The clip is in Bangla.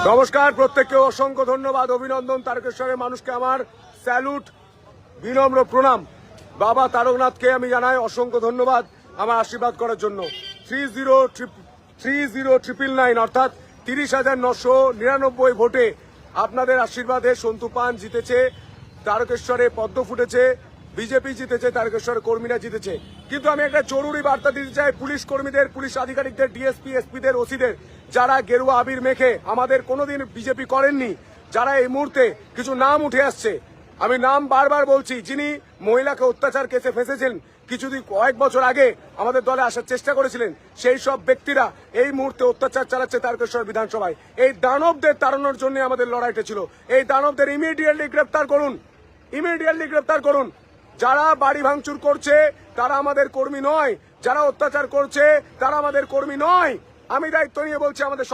নমস্কার, প্রত্যেককে অসংখ্য ধন্যবাদ, অভিনন্দন। তারকেশ্বরের মানুষকে আমার স্যালুট, বিনম্র প্রণাম। বাবা তারকনাথকে আমি জানাই অসংখ্য ধন্যবাদ আমার আশীর্বাদ করার জন্য। 30,999 অর্থাৎ 30,999 ভোটে আপনাদের আশীর্বাদে সন্তু পান জিতেছে, তারকেশ্বরে পদ্ম ফুটেছে, বিজেপি জিতেছে, তারকেশ্বরের কর্মীরা জিতেছে। কিন্তু আমি একটা জরুরি বার্তা দিতে চাই পুলিশ কর্মীদের, পুলিশ আধিকারিকদের, ডিএসপি, এসপিদের, ওসিদের, যারা গেরুয়া আবির মেখে আমাদের কোনোদিন বিজেপি করেননি, যারা এই মুহূর্তে কিছু নাম উঠে আসছে। আমি নাম বারবার বলছি, যিনি মহিলাকে অত্যাচার কেসে ফেঁসেছেন, কয়েক বছর আগে আমাদের দলে আসার চেষ্টা করেছিলেন, সেই সব ব্যক্তিরা এই মুহূর্তে অত্যাচার চালাচ্ছে তারকেশ্বর বিধানসভায়। এই দানবদের তাড়ানোর জন্য আমাদের লড়াইটা ছিল। এই দানবদের ইমিডিয়েটলি গ্রেপ্তার করুন, ইমিডিয়েটলি গ্রেপ্তার করুন। যারা বাড়ি ভাঙচুর করছে তারা আমাদের কর্মী নয়, যারা অত্যাচার করছে তারা আমাদের কর্মী নয়। আমি দায়িত্ব নিয়ে বলছি, আমাদের